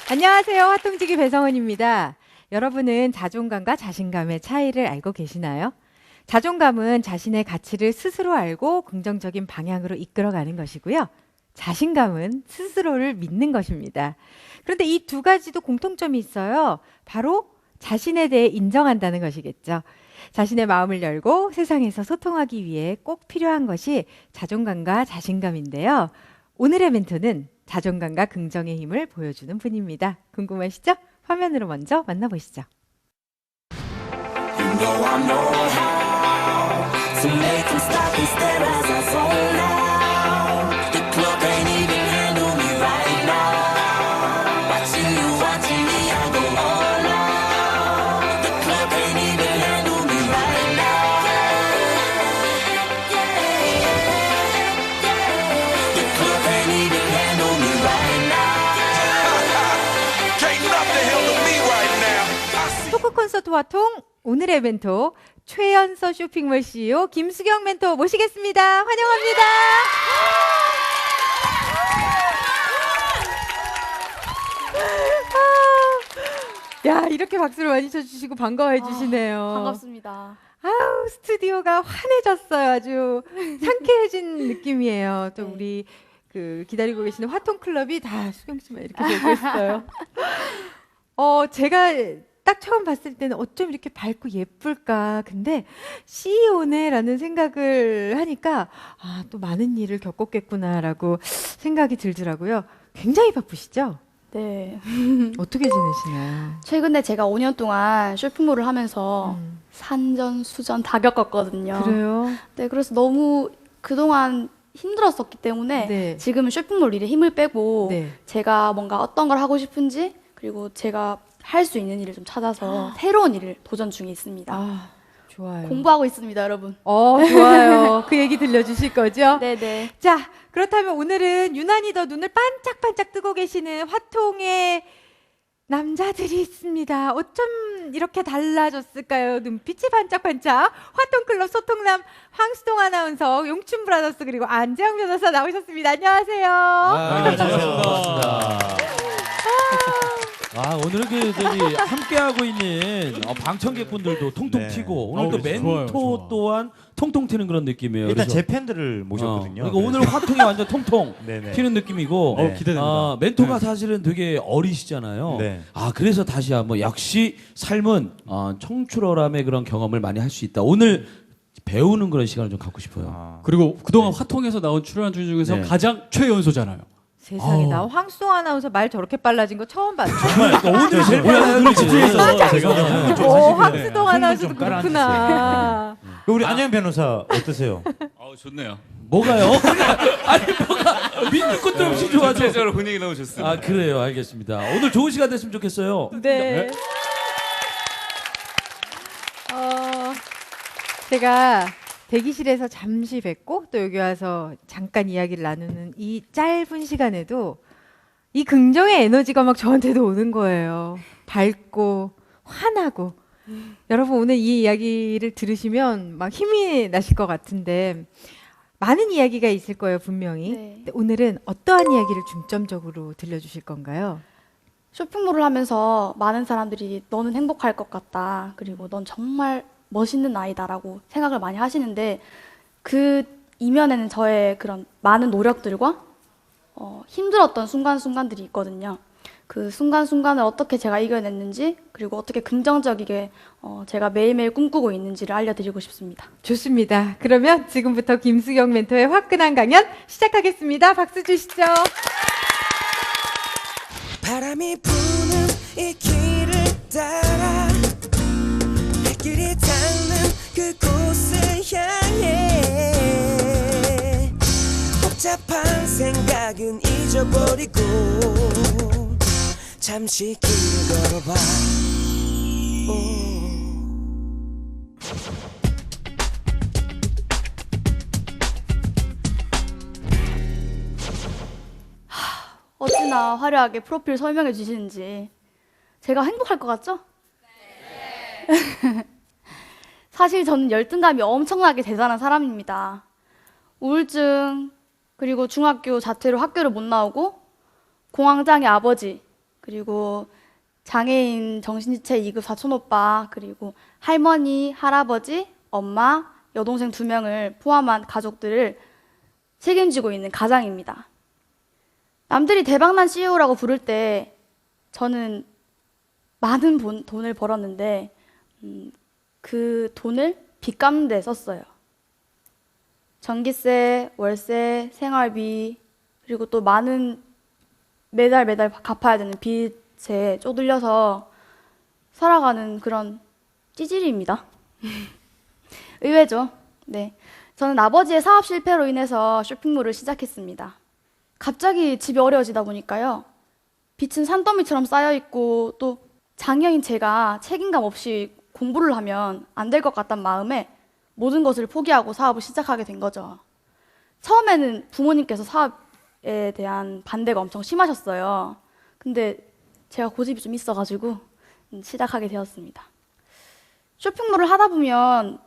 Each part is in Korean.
안녕하세요. 화통지기 배성은입니다. 여러분은 자존감과 자신감의 차이를 알고 계시나요? 자존감은 자신의 가치를 스스로 알고 긍정적인 방향으로 이끌어가는 것이고요. 자신감은 스스로를 믿는 것입니다. 그런데 이 두 가지도 공통점이 있어요. 바로 자신에 대해 인정한다는 것이겠죠. 자신의 마음을 열고 세상에서 소통하기 위해 꼭 필요한 것이 자존감과 자신감인데요. 오늘의 멘토는 자존감과 긍정의 힘을 보여주는 분입니다. 궁금하시죠? 화면으로 먼저 만나보시죠. You know I know how to make them stop and stare as I fall now. The clock ain't even handle me right now. Watching me, I go all out. The clock ain't even handle me right now. The clock ain't even handle me right now. Can't nothing handle me right now. 토크 콘서트 화통 오늘의 멘토 최연서 쇼핑몰 CEO 김수경 멘토 모시겠습니다. 환영합니다. 야, 이렇게 박수를 많이 쳐주시고 반가워해 주시네요. 반갑습니다. 아우, 스튜디오가 환해졌어요. 아주 상쾌해진 느낌이에요. 또 네. 우리 그 기다리고 계시는 화통 클럽이 다 수경 씨만 이렇게 보고 있어요. 제가 딱 처음 봤을 때는 어쩜 이렇게 밝고 예쁠까. 근데 CEO네라는 생각을 하니까 또 많은 일을 겪었겠구나라고 생각이 들더라고요. 굉장히 바쁘시죠? 네. 어떻게 지내시나요? 최근에 제가 5년 동안 쇼핑몰을 하면서 산전수전 다 겪었거든요. 그래요? 네, 그래서 너무 그동안 힘들었었기 때문에 네. 지금은 쇼핑몰 일에 힘을 빼고 네. 제가 뭔가 어떤 걸 하고 싶은지 그리고 제가 할 수 있는 일을 좀 찾아서 새로운 일을 도전 중에 있습니다. 좋아요. 공부하고 있습니다, 여러분. 좋아요. 그 얘기 들려주실 거죠? 네네. 자, 그렇다면 오늘은 유난히 더 눈을 반짝반짝 뜨고 계시는 화통의 남자들이 있습니다. 어쩜 이렇게 달라졌을까요? 눈빛이 반짝반짝. 화통클럽 소통남 황수동 아나운서, 용춘 브라더스 그리고 안재영 변호사 나오셨습니다. 안녕하세요. 반갑습니다. 오늘은 함께하고 있는 방청객분들도 통통 네. 튀고 오늘 또 멘토 좋아요. 또한 통통 튀는 그런 느낌이에요. 일단 그래서, 제 팬들을 모셨거든요. 그러니까 오늘 화통이 완전 통통 네네. 튀는 느낌이고 네. 기대됩니다. 멘토가 사실은 되게 어리시잖아요. 네. 그래서 다시 한번 역시 삶은 청출어람의 그런 경험을 많이 할 수 있다. 오늘 배우는 그런 시간을 좀 갖고 싶어요. 그리고 그동안 화통에서 나온 출연한 중에서 네. 가장 최연소잖아요. 세상에, 나 황수동 아나운서 말 저렇게 빨라진 거 처음 봤어요. 오늘 제일 몰라요. 오늘 집중해서 제가 황수동 아나운서도 그렇구나. 우리 안녕 변호사 어떠세요? 좋네요. 뭐가요? 아니 뭐가 믿는 것도 없이 좋아져. 전체적으로 분위기 너무 좋습니다. 그래요. 알겠습니다. 오늘 좋은 시간 됐으면 좋겠어요. 네. 제가 대기실에서 잠시 뵙고 또 여기 와서 잠깐 이야기를 나누는 이 짧은 시간에도 이 긍정의 에너지가 막 저한테도 오는 거예요. 밝고 환하고. 여러분 오늘 이 이야기를 들으시면 막 힘이 나실 것 같은데 많은 이야기가 있을 거예요, 분명히. 네. 근데 오늘은 어떠한 이야기를 중점적으로 들려주실 건가요? 쇼핑몰을 하면서 많은 사람들이 너는 행복할 것 같다. 그리고 넌 정말 멋있는 아이다라고 생각을 많이 하시는데 그 이면에는 저의 그런 많은 노력들과 힘들었던 순간순간들이 있거든요. 그 순간순간을 어떻게 제가 이겨냈는지 그리고 어떻게 긍정적이게 제가 매일매일 꿈꾸고 있는지를 알려드리고 싶습니다. 좋습니다. 그러면 지금부터 김수경 멘토의 화끈한 강연 시작하겠습니다. 박수 주시죠. 바람이 부는 이 길을 따라 발길이 닿는 그곳을 향해 복잡한 생각은 잊어버리고 잠시 길을 걸어봐 어찌나 화려하게 프로필 설명해 주시는지 제가 행복할 것 같죠? 네. 사실 저는 열등감이 엄청나게 대단한 사람입니다. 우울증, 그리고 중학교 자퇴로 학교를 못 나오고 공황장애 아버지, 그리고 장애인 정신지체 2급 사촌 오빠, 그리고 할머니, 할아버지, 엄마, 여동생 2명을 포함한 가족들을 책임지고 있는 가장입니다. 남들이 대박난 CEO라고 부를 때 저는 많은 돈을 벌었는데 그 돈을 빚 갚는 데 썼어요. 전기세, 월세, 생활비, 그리고 또 많은 매달 갚아야 되는 빚에 쪼들려서 살아가는 그런 찌질이입니다. 의외죠. 네. 저는 아버지의 사업 실패로 인해서 쇼핑몰을 시작했습니다. 갑자기 집이 어려워지다 보니까요. 빚은 산더미처럼 쌓여있고 또 장애인 제가 책임감 없이 공부를 하면 안 될 것 같다는 마음에 모든 것을 포기하고 사업을 시작하게 된 거죠. 처음에는 부모님께서 사업에 대한 반대가 엄청 심하셨어요. 근데 제가 고집이 좀 있어가지고 시작하게 되었습니다. 쇼핑몰을 하다 보면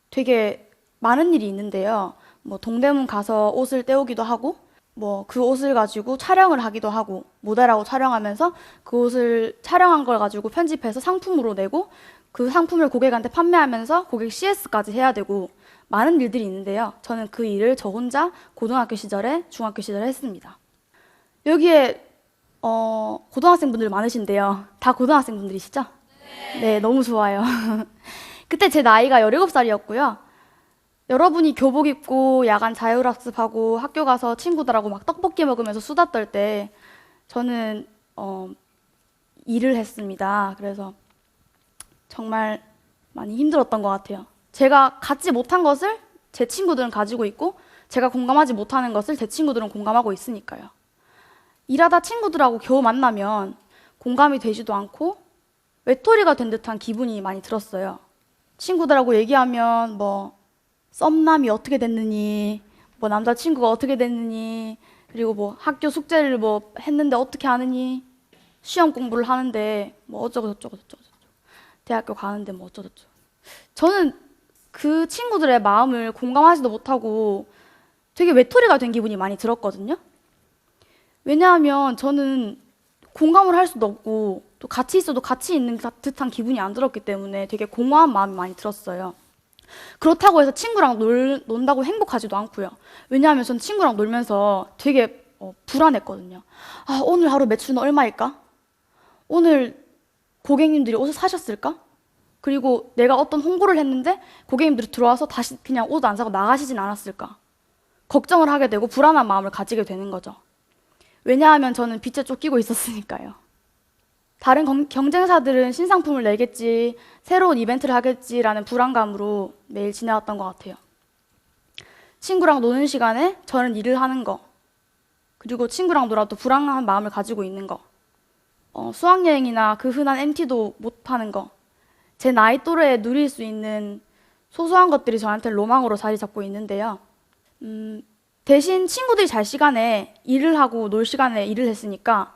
되게 많은 일이 있는데요. 뭐 동대문 가서 옷을 떼오기도 하고, 뭐 그 옷을 가지고 촬영을 하기도 하고, 모델하고 촬영하면서 그 옷을 촬영한 걸 가지고 편집해서 상품으로 내고, 그 상품을 고객한테 판매하면서 고객 CS까지 해야 되고, 많은 일들이 있는데요. 저는 그 일을 저 혼자 고등학교 시절에, 중학교 시절에 했습니다. 여기에 고등학생분들 많으신데요. 다 고등학생분들이시죠? 네, 너무 좋아요. 그때 제 나이가 17살이었고요. 여러분이 교복 입고 야간 자율학습하고 학교 가서 친구들하고 막 떡볶이 먹으면서 수다 떨 때 저는 일을 했습니다. 그래서 정말 많이 힘들었던 것 같아요. 제가 갖지 못한 것을 제 친구들은 가지고 있고 제가 공감하지 못하는 것을 제 친구들은 공감하고 있으니까요. 일하다 친구들하고 겨우 만나면 공감이 되지도 않고 외톨이가 된 듯한 기분이 많이 들었어요. 친구들하고 얘기하면 뭐 썸남이 어떻게 됐느니, 뭐 남자친구가 어떻게 됐느니, 그리고 뭐 학교 숙제를 뭐 했는데 어떻게 하느니, 시험 공부를 하는데 뭐 어쩌고 저쩌고 대학교 가는데 뭐 어쩌고 저쩌고. 저는 그 친구들의 마음을 공감하지도 못하고 되게 외톨이가 된 기분이 많이 들었거든요. 왜냐하면 저는 공감을 할 수도 없고 또 같이 있어도 같이 있는 듯한 기분이 안 들었기 때문에 되게 공허한 마음이 많이 들었어요. 그렇다고 해서 친구랑 논다고 행복하지도 않고요. 왜냐하면 전 친구랑 놀면서 되게 불안했거든요. 아, 오늘 하루 매출은 얼마일까? 오늘 고객님들이 옷을 사셨을까? 그리고 내가 어떤 홍보를 했는데 고객님들이 들어와서 다시 그냥 옷 안 사고 나가시진 않았을까? 걱정을 하게 되고 불안한 마음을 가지게 되는 거죠. 왜냐하면 저는 빚에 쫓기고 있었으니까요. 다른 경쟁사들은 신상품을 내겠지, 새로운 이벤트를 하겠지라는 불안감으로 매일 지내왔던 것 같아요. 친구랑 노는 시간에 저는 일을 하는 거, 그리고 친구랑 놀아도 불안한 마음을 가지고 있는 거, 수학여행이나 그 흔한 MT도 못하는 거, 제 나이 또래에 누릴 수 있는 소소한 것들이 저한테 로망으로 자리 잡고 있는데요. 대신 친구들이 잘 시간에 일을 하고 놀 시간에 일을 했으니까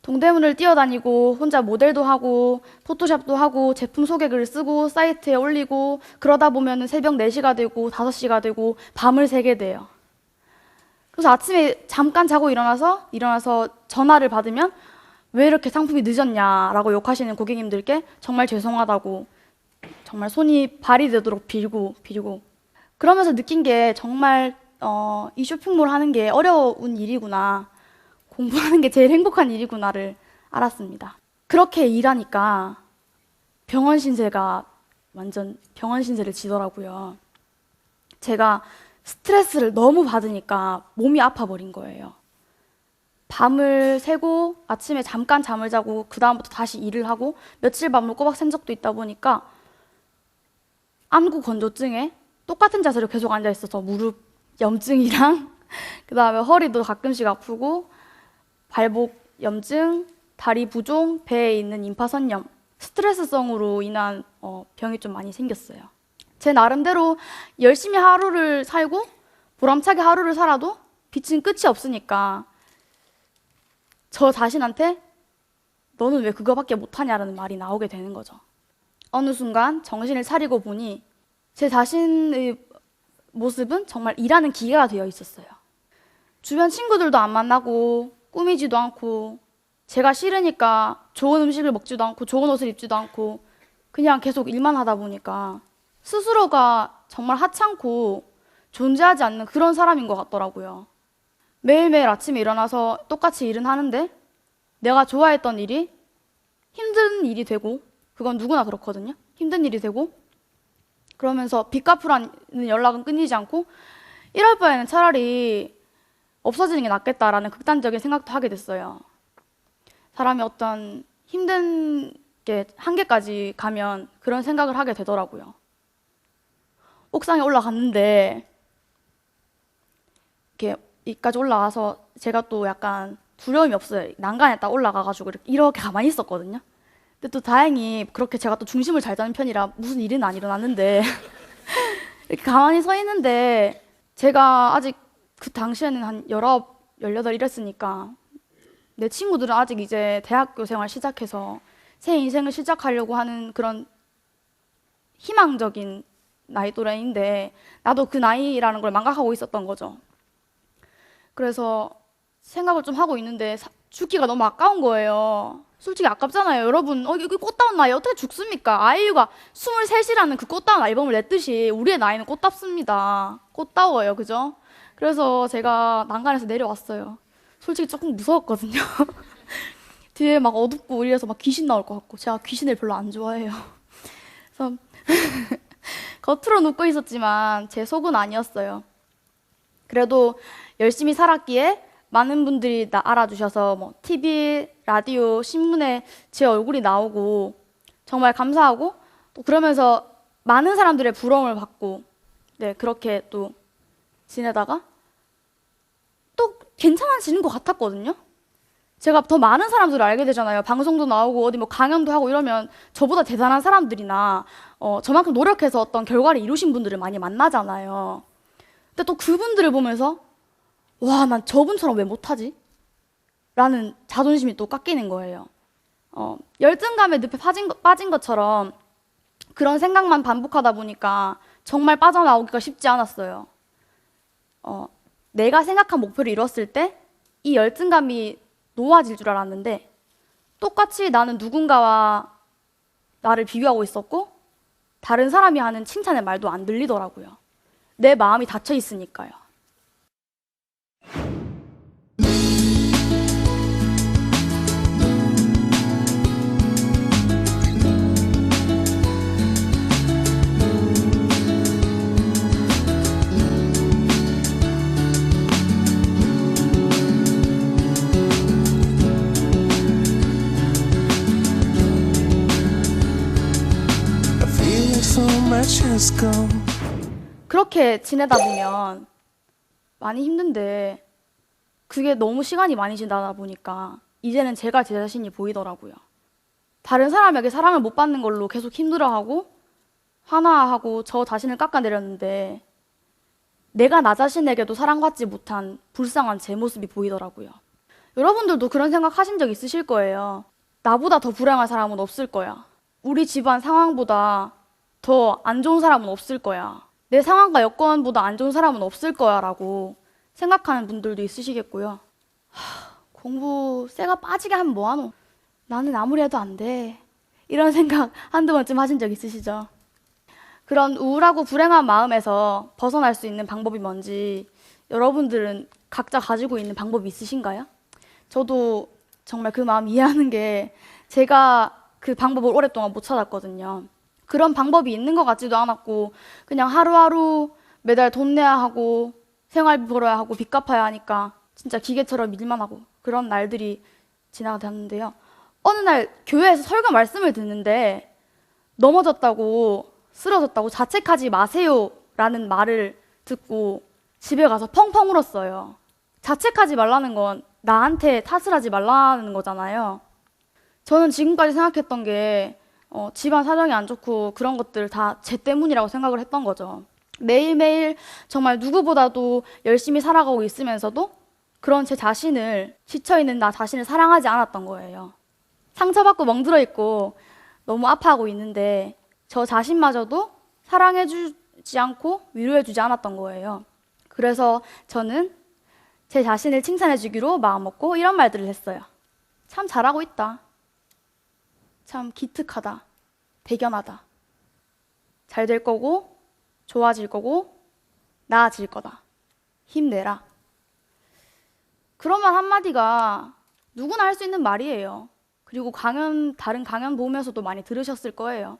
동대문을 뛰어다니고 혼자 모델도 하고 포토샵도 하고 제품 소개글을 쓰고 사이트에 올리고 그러다 보면 새벽 4시가 되고 5시가 되고 밤을 새게 돼요. 그래서 아침에 잠깐 자고 일어나서 전화를 받으면 왜 이렇게 상품이 늦었냐라고 욕하시는 고객님들께 정말 죄송하다고 정말 손이 발이 되도록 빌고 그러면서 느낀 게 정말 이 쇼핑몰 하는 게 어려운 일이구나, 공부하는 게 제일 행복한 일이구나를 알았습니다. 그렇게 일하니까 병원 신세가 완전 병원 신세를 지더라고요. 제가 스트레스를 너무 받으니까 몸이 아파버린 거예요. 밤을 새고 아침에 잠깐 잠을 자고 그 다음부터 다시 일을 하고 며칠 밤을 꼬박 샌 적도 있다 보니까 안구 건조증에 똑같은 자세로 계속 앉아 있어서 무릎 염증이랑 그 다음에 허리도 가끔씩 아프고 발목 염증, 다리 부종, 배에 있는 임파선염, 스트레스성으로 인한 병이 좀 많이 생겼어요. 제 나름대로 열심히 하루를 살고 보람차게 하루를 살아도 빚은 끝이 없으니까 저 자신한테 너는 왜 그거밖에 못하냐라는 말이 나오게 되는 거죠. 어느 순간 정신을 차리고 보니 제 자신의 모습은 정말 일하는 기계가 되어 있었어요. 주변 친구들도 안 만나고 꾸미지도 않고 제가 싫으니까 좋은 음식을 먹지도 않고 좋은 옷을 입지도 않고 그냥 계속 일만 하다 보니까 스스로가 정말 하찮고 존재하지 않는 그런 사람인 것 같더라고요. 매일매일 아침에 일어나서 똑같이 일은 하는데 내가 좋아했던 일이 힘든 일이 되고, 그건 누구나 그렇거든요. 힘든 일이 되고, 그러면서 빚 갚으라는 연락은 끊이지 않고 이럴 바에는 차라리 없어지는 게 낫겠다라는 극단적인 생각도 하게 됐어요. 사람이 어떤 힘든 게 한계까지 가면 그런 생각을 하게 되더라고요. 옥상에 올라갔는데 이렇게 이까지 올라가서 제가 또 약간 두려움이 없어요. 난간에 딱 올라가가지고 이렇게 가만히 있었거든요. 근데 또 다행히 그렇게 제가 또 중심을 잘 잡는 편이라 무슨 일은 안 일어났는데 이렇게 가만히 서 있는데 제가 아직 그 당시에는 한 19, 18 이랬으니까 내 친구들은 아직 이제 대학교 생활 시작해서 새 인생을 시작하려고 하는 그런 희망적인 나이 또래인데 나도 그 나이라는 걸 망각하고 있었던 거죠. 그래서 생각을 좀 하고 있는데 죽기가 너무 아까운 거예요. 솔직히 아깝잖아요. 여러분, 여기 꽃다운 나이 어떻게 죽습니까? 아이유가 23이라는 그 꽃다운 앨범을 냈듯이 우리의 나이는 꽃답습니다. 꽃다워요, 그죠? 그래서 제가 난간에서 내려왔어요. 솔직히 조금 무서웠거든요. 뒤에 막 어둡고 이래서 막 귀신 나올 것 같고 제가 귀신을 별로 안 좋아해요. 그래서 겉으로 웃고 있었지만 제 속은 아니었어요. 그래도 열심히 살았기에 많은 분들이 나 알아주셔서 뭐 TV, 라디오, 신문에 제 얼굴이 나오고 정말 감사하고 또 그러면서 많은 사람들의 부러움을 받고 네 그렇게 또 지내다가 또 괜찮아지는 것 같았거든요. 제가 더 많은 사람들을 알게 되잖아요. 방송도 나오고 어디 뭐 강연도 하고 이러면 저보다 대단한 사람들이나 저만큼 노력해서 어떤 결과를 이루신 분들을 많이 만나잖아요. 근데 또 그분들을 보면서 와, 난 저분처럼 왜 못하지? 라는 자존심이 또 깎이는 거예요. 열등감에 늪에 빠진 것처럼 그런 생각만 반복하다 보니까 정말 빠져나오기가 쉽지 않았어요. 내가 생각한 목표를 이뤘을 때 이 열등감이 놓아질 줄 알았는데 똑같이 나는 누군가와 나를 비교하고 있었고 다른 사람이 하는 칭찬의 말도 안 들리더라고요. 내 마음이 닫혀 있으니까요. I feel like so much has gone. 그렇게 지내다 보면 많이 힘든데 그게 너무 시간이 많이 지나다 보니까 이제는 제가 제 자신이 보이더라고요. 다른 사람에게 사랑을 못 받는 걸로 계속 힘들어하고 화나하고 저 자신을 깎아내렸는데 내가 나 자신에게도 사랑받지 못한 불쌍한 제 모습이 보이더라고요. 여러분들도 그런 생각 하신 적 있으실 거예요. 나보다 더 불행한 사람은 없을 거야. 우리 집안 상황보다 더 안 좋은 사람은 없을 거야. 내 상황과 여건보다 안 좋은 사람은 없을 거야 라고 생각하는 분들도 있으시겠고요. 공부 쇠가 빠지게 하면 뭐하노? 나는 아무리 해도 안 돼. 이런 생각 한두 번쯤 하신 적 있으시죠? 그런 우울하고 불행한 마음에서 벗어날 수 있는 방법이 뭔지 여러분들은 각자 가지고 있는 방법이 있으신가요? 저도 정말 그 마음 이해하는 게 제가 그 방법을 오랫동안 못 찾았거든요. 그런 방법이 있는 것 같지도 않았고 그냥 하루하루 매달 돈 내야 하고 생활비 벌어야 하고 빚 갚아야 하니까 진짜 기계처럼 일만 하고 그런 날들이 지나갔는데요. 어느 날 교회에서 설교 말씀을 듣는데 넘어졌다고 쓰러졌다고 자책하지 마세요 라는 말을 듣고 집에 가서 펑펑 울었어요. 자책하지 말라는 건 나한테 탓을 하지 말라는 거잖아요. 저는 지금까지 생각했던 게 집안 사정이 안 좋고 그런 것들 다 제 때문이라고 생각을 했던 거죠. 매일매일 정말 누구보다도 열심히 살아가고 있으면서도 그런 제 자신을, 지쳐있는 나 자신을 사랑하지 않았던 거예요. 상처받고 멍들어 있고 너무 아파하고 있는데 저 자신마저도 사랑해주지 않고 위로해주지 않았던 거예요. 그래서 저는 제 자신을 칭찬해 주기로 마음먹고 이런 말들을 했어요. 참 잘하고 있다. 참 기특하다. 대견하다. 잘 될 거고, 좋아질 거고, 나아질 거다. 힘내라. 그런 말 한마디가 누구나 할 수 있는 말이에요. 그리고 다른 강연 보면서도 많이 들으셨을 거예요.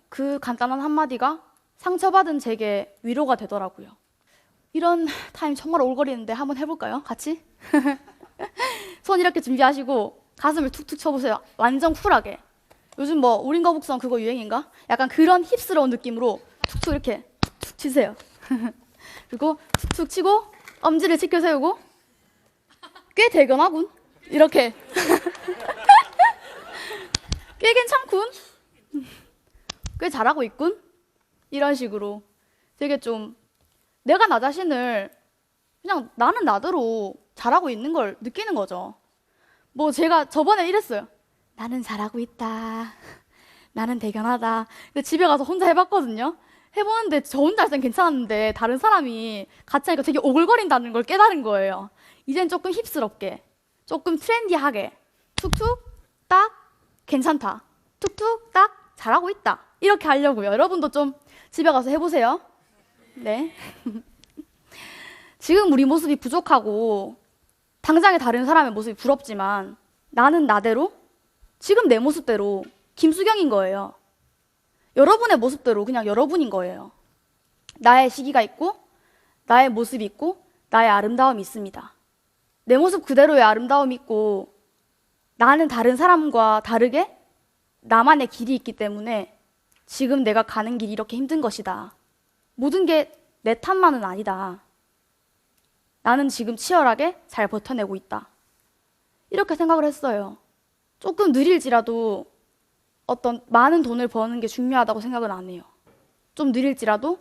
그 간단한 한마디가 상처받은 제게 위로가 되더라고요. 이런 타임 정말 올거리는데 한번 해볼까요? 같이? 손 이렇게 준비하시고 가슴을 툭툭 쳐보세요. 완전 쿨하게. 요즘 뭐 우린 거북선 그거 유행인가? 약간 그런 힙스러운 느낌으로 툭툭 이렇게 툭툭 치세요. 그리고 툭툭 치고 엄지를 치켜 세우고 꽤 대견하군. 이렇게. 꽤 괜찮군. 꽤 잘하고 있군. 이런 식으로 되게 좀 내가 나 자신을 그냥 나는 나대로 잘하고 있는 걸 느끼는 거죠. 뭐 제가 저번에 이랬어요. 나는 잘하고 있다. 나는 대견하다. 근데 집에 가서 혼자 해봤거든요. 해보는데 저 혼자 할 땐 괜찮았는데 다른 사람이 같이 하니까 되게 오글거린다는 걸 깨달은 거예요. 이젠 조금 힙스럽게, 조금 트렌디하게 툭툭 딱 괜찮다. 툭툭 딱 잘하고 있다. 이렇게 하려고요. 여러분도 좀 집에 가서 해보세요. 네. 지금 우리 모습이 부족하고 당장의 다른 사람의 모습이 부럽지만 나는 나대로 지금 내 모습대로 김수경인 거예요. 여러분의 모습대로 그냥 여러분인 거예요. 나의 시기가 있고 나의 모습이 있고 나의 아름다움이 있습니다. 내 모습 그대로의 아름다움이 있고 나는 다른 사람과 다르게 나만의 길이 있기 때문에 지금 내가 가는 길이 이렇게 힘든 것이다. 모든 게 내 탓만은 아니다. 나는 지금 치열하게 잘 버텨내고 있다. 이렇게 생각을 했어요. 조금 느릴지라도 어떤 많은 돈을 버는 게 중요하다고 생각은 안 해요. 좀 느릴지라도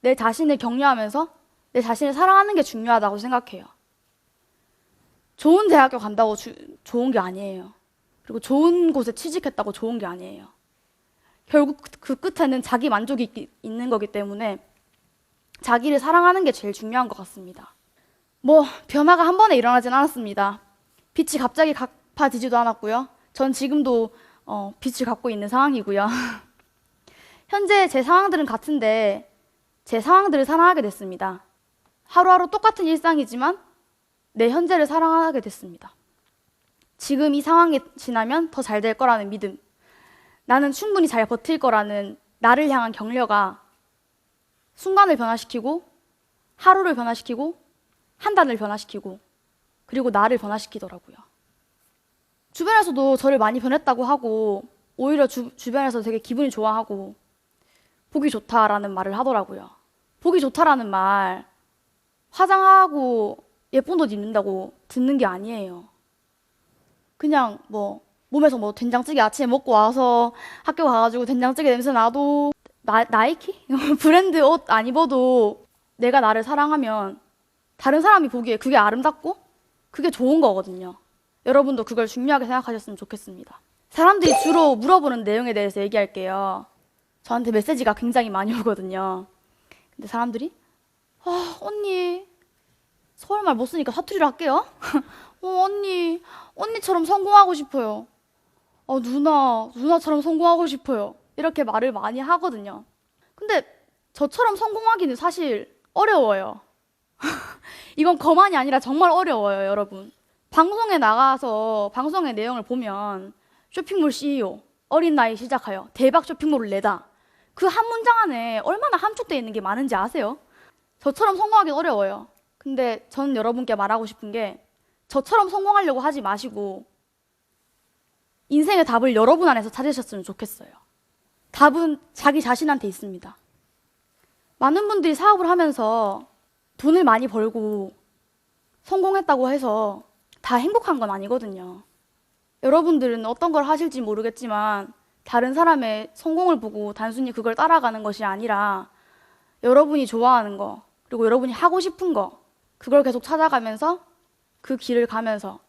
내 자신을 격려하면서 내 자신을 사랑하는 게 중요하다고 생각해요. 좋은 대학교 간다고 좋은 게 아니에요. 그리고 좋은 곳에 취직했다고 좋은 게 아니에요. 결국 그 끝에는 자기 만족이 있는 거기 때문에 자기를 사랑하는 게 제일 중요한 것 같습니다. 뭐 변화가 한 번에 일어나진 않았습니다. 빛이 갑자기 갚아지지도 않았고요. 전 지금도 빛을 갖고 있는 상황이고요. 현재 제 상황들은 같은데 제 상황들을 사랑하게 됐습니다. 하루하루 똑같은 일상이지만 내 현재를 사랑하게 됐습니다. 지금 이 상황이 지나면 더 잘 될 거라는 믿음, 나는 충분히 잘 버틸 거라는 나를 향한 격려가 순간을 변화시키고 하루를 변화시키고 한 달을 변화시키고 그리고 나를 변화시키더라고요. 주변에서도 저를 많이 변했다고 하고 오히려 주변에서 되게 기분이 좋아하고 보기 좋다라는 말을 하더라고요. 보기 좋다라는 말 화장하고 예쁜 옷 입는다고 듣는 게 아니에요. 그냥 뭐 몸에서 뭐 된장찌개 아침에 먹고 와서 학교 가가지고 된장찌개 냄새 나도 나이키? 브랜드 옷 안 입어도 내가 나를 사랑하면 다른 사람이 보기에 그게 아름답고 그게 좋은 거거든요. 여러분도 그걸 중요하게 생각하셨으면 좋겠습니다. 사람들이 주로 물어보는 내용에 대해서 얘기할게요. 저한테 메시지가 굉장히 많이 오거든요. 근데 사람들이 언니 서울말 못 쓰니까 사투리로 할게요. 언니처럼 성공하고 싶어요. 누나처럼 성공하고 싶어요. 이렇게 말을 많이 하거든요. 근데 저처럼 성공하기는 사실 어려워요. 이건 거만이 아니라 정말 어려워요, 여러분. 방송에 나가서 방송의 내용을 보면 쇼핑몰 CEO, 어린 나이 시작하여 대박 쇼핑몰을 내다. 그 한 문장 안에 얼마나 함축되어 있는 게 많은지 아세요? 저처럼 성공하기 어려워요. 근데 저는 여러분께 말하고 싶은 게 저처럼 성공하려고 하지 마시고 인생의 답을 여러분 안에서 찾으셨으면 좋겠어요. 답은 자기 자신한테 있습니다. 많은 분들이 사업을 하면서 돈을 많이 벌고 성공했다고 해서 다 행복한 건 아니거든요. 여러분들은 어떤 걸 하실지 모르겠지만 다른 사람의 성공을 보고 단순히 그걸 따라가는 것이 아니라 여러분이 좋아하는 거, 그리고 여러분이 하고 싶은 거, 그걸 계속 찾아가면서 그 길을 가면서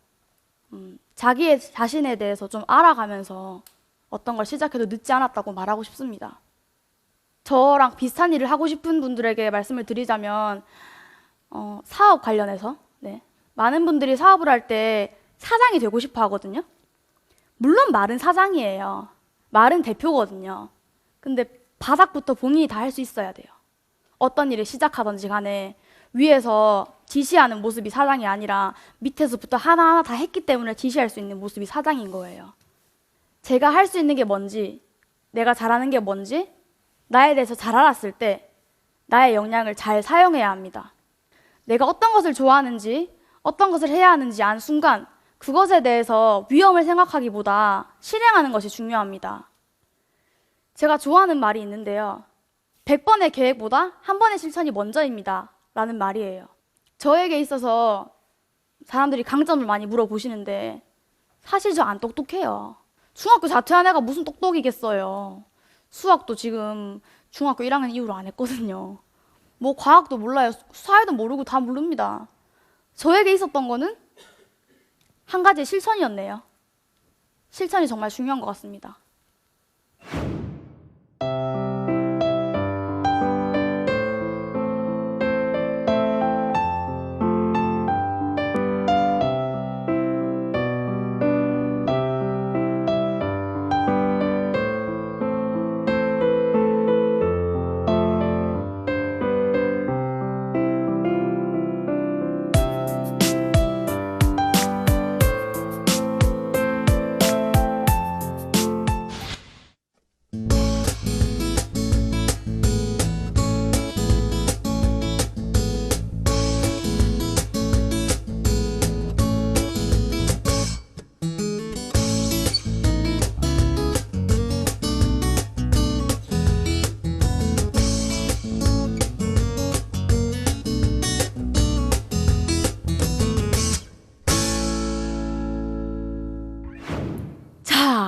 자기의 자신에 대해서 좀 알아가면서 어떤 걸 시작해도 늦지 않았다고 말하고 싶습니다. 저랑 비슷한 일을 하고 싶은 분들에게 말씀을 드리자면 사업 관련해서 네. 많은 분들이 사업을 할 때 사장이 되고 싶어 하거든요. 물론 말은 사장이에요. 말은 대표거든요. 근데 바닥부터 본인이 다 할 수 있어야 돼요. 어떤 일을 시작하든지 간에 위에서 지시하는 모습이 사장이 아니라 밑에서부터 하나하나 다 했기 때문에 지시할 수 있는 모습이 사장인 거예요. 제가 할 수 있는 게 뭔지, 내가 잘하는 게 뭔지, 나에 대해서 잘 알았을 때 나의 역량을 잘 사용해야 합니다. 내가 어떤 것을 좋아하는지, 어떤 것을 해야 하는지 안 순간 그것에 대해서 위험을 생각하기보다 실행하는 것이 중요합니다. 제가 좋아하는 말이 있는데요. 100번의 계획보다 한 번의 실천이 먼저입니다. 라는 말이에요. 저에게 있어서 사람들이 강점을 많이 물어보시는데 사실 저 안 똑똑해요. 중학교 자퇴한 애가 무슨 똑똑이겠어요. 수학도 지금 중학교 1학년 이후로 안 했거든요. 뭐 과학도 몰라요. 사회도 모르고 다 모릅니다. 저에게 있었던 거는 한 가지의 실천이었네요. 실천이 정말 중요한 것 같습니다.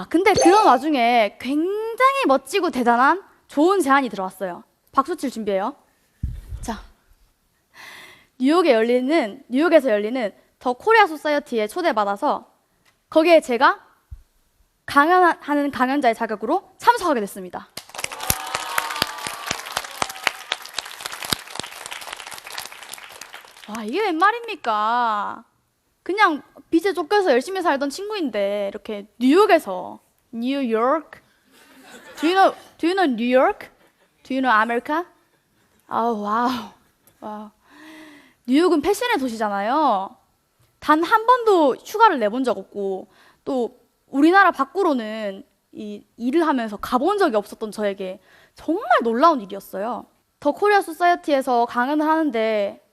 근데 그런 와중에 굉장히 멋지고 대단한 좋은 제안이 들어왔어요. 박수 칠 준비해요. 자, 뉴욕에서 열리는 더 코리아 소사이어티에 초대받아서 거기에 제가 강연하는 강연자의 자격으로 참석하게 됐습니다. 와, 이게 웬 말입니까? 그냥 빚에 쫓겨서 열심히 살던 친구인데 이렇게 뉴욕에서 뉴욕 Do you know New York? Do you know America? 와우. 뉴욕은 패션의 도시잖아요. 단 한 번도 휴가를 내본 적 없고 또 우리나라 밖으로는 이 일을 하면서 가본 적이 없었던 저에게 정말 놀라운 일이었어요. 더 코리아 소사이어티에서 강연을 하는데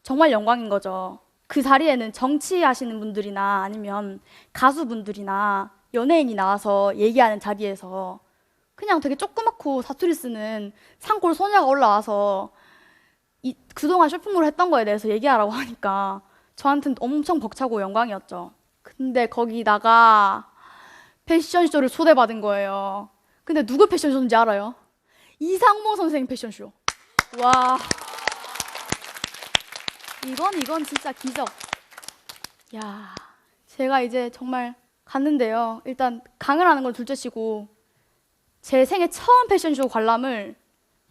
정말 영광인 거죠. 그 자리에는 정치하시는 분들이나 아니면 가수분들이나 연예인이 나와서 얘기하는 자리에서 그냥 되게 조그맣고 사투리 쓰는 산골 소녀가 올라와서 그동안 쇼핑몰을 했던 거에 대해서 얘기하라고 하니까 저한테는 엄청 벅차고 영광이었죠. 근데 거기다가 패션쇼를 초대받은 거예요. 근데 누구 패션쇼인지 알아요? 이상봉 선생 패션쇼. 와, 이건 진짜 기적. 야, 제가 이제 정말 갔는데요. 일단 강연하는 건 둘째치고 제 생애 처음 패션쇼 관람을,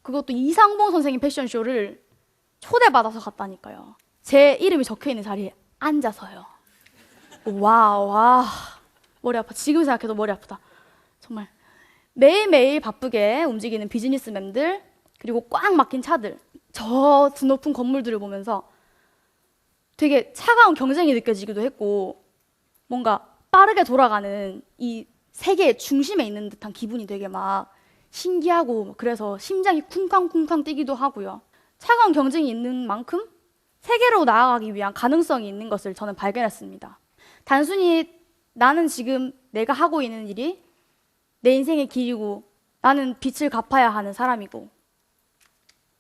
그것도 이상봉 선생님 패션쇼를 초대받아서 갔다니까요. 제 이름이 적혀있는 자리에 앉아서요. 와, 머리 아파. 지금 생각해도 머리 아프다. 정말 매일매일 바쁘게 움직이는 비즈니스맨들, 그리고 꽉 막힌 차들, 저 높은 건물들을 보면서 되게 차가운 경쟁이 느껴지기도 했고 뭔가 빠르게 돌아가는 이 세계의 중심에 있는 듯한 기분이 되게 막 신기하고, 그래서 심장이 쿵쾅쿵쾅 뛰기도 하고요. 차가운 경쟁이 있는 만큼 세계로 나아가기 위한 가능성이 있는 것을 저는 발견했습니다. 단순히 나는 지금 내가 하고 있는 일이 내 인생의 길이고 나는 빚을 갚아야 하는 사람이고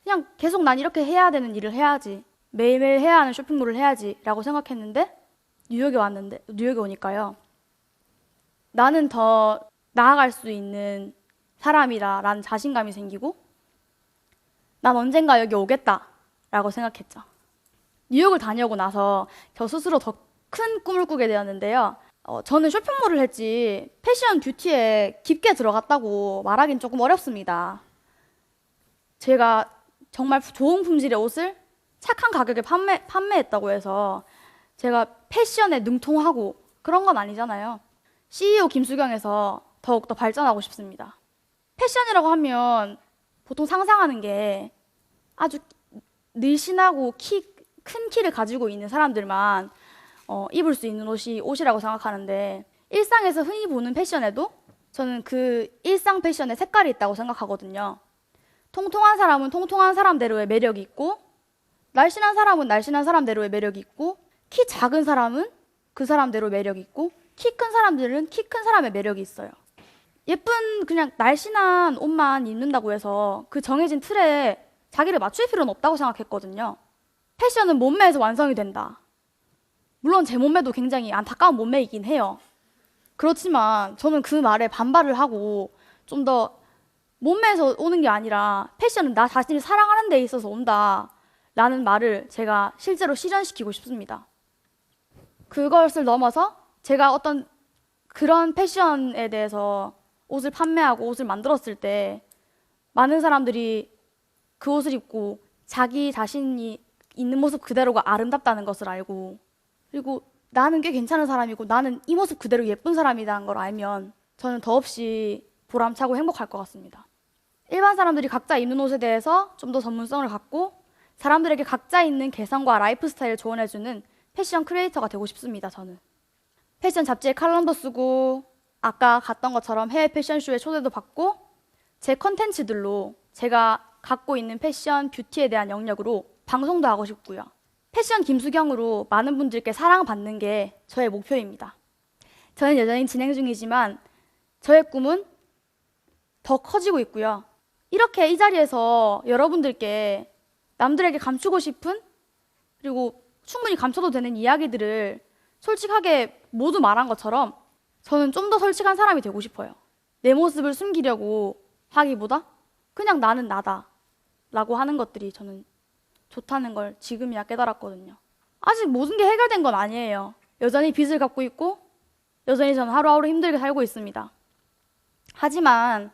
그냥 계속 난 이렇게 해야 되는 일을 해야지, 매일매일 해야 하는 쇼핑몰을 해야지 라고 생각했는데 뉴욕에 오니까요, 나는 더 나아갈 수 있는 사람이다 라는 자신감이 생기고 난 언젠가 여기 오겠다 라고 생각했죠. 뉴욕을 다녀오고 나서 저 스스로 더 큰 꿈을 꾸게 되었는데요. 저는 쇼핑몰을 했지 패션 뷰티에 깊게 들어갔다고 말하기는 조금 어렵습니다. 제가 정말 좋은 품질의 옷을 착한 가격에 판매했다고 해서 제가 패션에 능통하고 그런 건 아니잖아요. CEO 김수경에서 더욱더 발전하고 싶습니다. 패션이라고 하면 보통 상상하는 게 아주 늘씬하고 큰 키를 가지고 있는 사람들만 입을 수 있는 옷이라고 생각하는데, 일상에서 흔히 보는 패션에도 저는 그 일상 패션에 색깔이 있다고 생각하거든요. 통통한 사람은 통통한 사람대로의 매력이 있고, 날씬한 사람은 날씬한 사람대로의 매력이 있고, 키 작은 사람은 그 사람대로 매력이 있고, 키 큰 사람들은 키 큰 사람의 매력이 있어요. 예쁜 그냥 날씬한 옷만 입는다고 해서 그 정해진 틀에 자기를 맞출 필요는 없다고 생각했거든요. 패션은 몸매에서 완성이 된다. 물론 제 몸매도 굉장히 안타까운 몸매이긴 해요. 그렇지만 저는 그 말에 반발을 하고 좀 더 몸매에서 오는 게 아니라 패션은 나 자신을 사랑하는 데 있어서 온다 라는 말을 제가 실제로 실현시키고 싶습니다. 그것을 넘어서 제가 어떤 그런 패션에 대해서 옷을 판매하고 옷을 만들었을 때 많은 사람들이 그 옷을 입고 자기 자신이 있는 모습 그대로가 아름답다는 것을 알고, 그리고 나는 꽤 괜찮은 사람이고 나는 이 모습 그대로 예쁜 사람이라는 걸 알면 저는 더없이 보람차고 행복할 것 같습니다. 일반 사람들이 각자 입는 옷에 대해서 좀 더 전문성을 갖고 사람들에게 각자 있는 개성과 라이프 스타일을 조언해주는 패션 크리에이터가 되고 싶습니다. 저는 패션 잡지에 칼럼도 쓰고 아까 갔던 것처럼 해외 패션쇼에 초대도 받고 제 컨텐츠들로 제가 갖고 있는 패션, 뷰티에 대한 영역으로 방송도 하고 싶고요. 패션 김수경으로 많은 분들께 사랑받는 게 저의 목표입니다. 저는 여전히 진행 중이지만 저의 꿈은 더 커지고 있고요. 이렇게 이 자리에서 여러분들께 남들에게 감추고 싶은, 그리고 충분히 감춰도 되는 이야기들을 솔직하게 모두 말한 것처럼 저는 좀 더 솔직한 사람이 되고 싶어요. 내 모습을 숨기려고 하기보다 그냥 나는 나다 라고 하는 것들이 저는 좋다는 걸 지금이야 깨달았거든요. 아직 모든 게 해결된 건 아니에요. 여전히 빚을 갖고 있고 여전히 저는 하루하루 힘들게 살고 있습니다. 하지만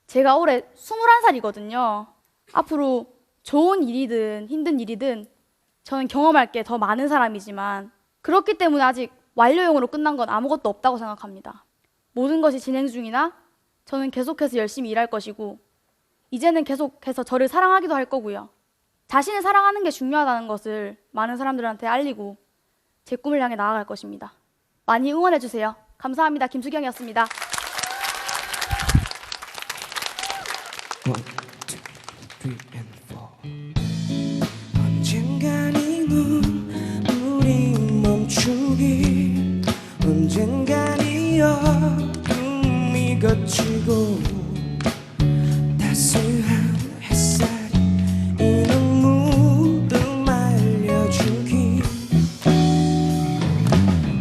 제가 올해 21살이거든요. 앞으로 좋은 일이든 힘든 일이든 저는 경험할 게 더 많은 사람이지만, 그렇기 때문에 아직 완료형으로 끝난 건 아무것도 없다고 생각합니다. 모든 것이 진행 중이나 저는 계속해서 열심히 일할 것이고, 이제는 계속해서 저를 사랑하기도 할 거고요. 자신을 사랑하는 게 중요하다는 것을 많은 사람들한테 알리고 제 꿈을 향해 나아갈 것입니다. 많이 응원해주세요. 감사합니다. 김수경이었습니다. 언젠간 이 눈물이 멈추길, 언젠간 이 어둠이 걷히고 따스한 햇살이 이 눈물을 말려주길,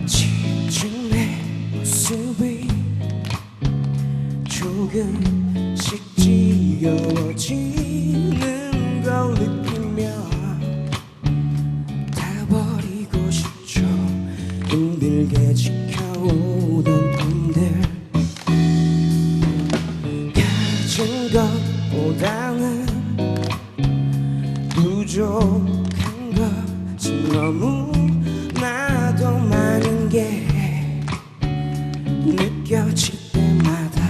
지친 내 모습이 조금씩 지겨워지는 걸 느끼며 다 버리고 싶죠. 힘들게 지켜오던 꿈들, 가진 것보다는 부족한 것이 너무나도 많은 게 느껴질 때마다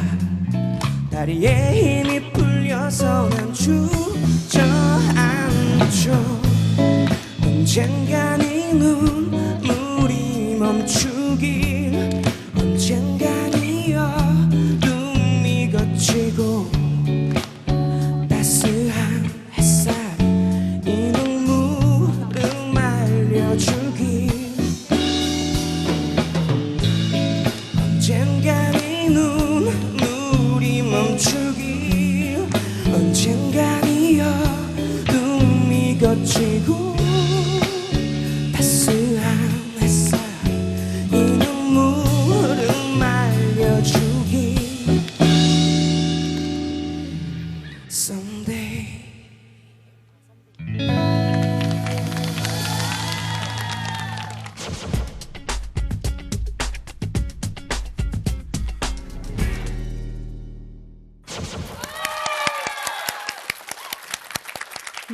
다리에 힘이 풀려서 난 주저앉죠. 언젠간 이 눈물이 멈추길, 언젠간 이 어둠이 걷히고 따스한 햇살 이 눈물을 말려주길, 언젠간 이 눈물이 멈추길, 언젠간 이 어둠이 걷히고 따스한 햇살 이 눈물을 말려주길. Someday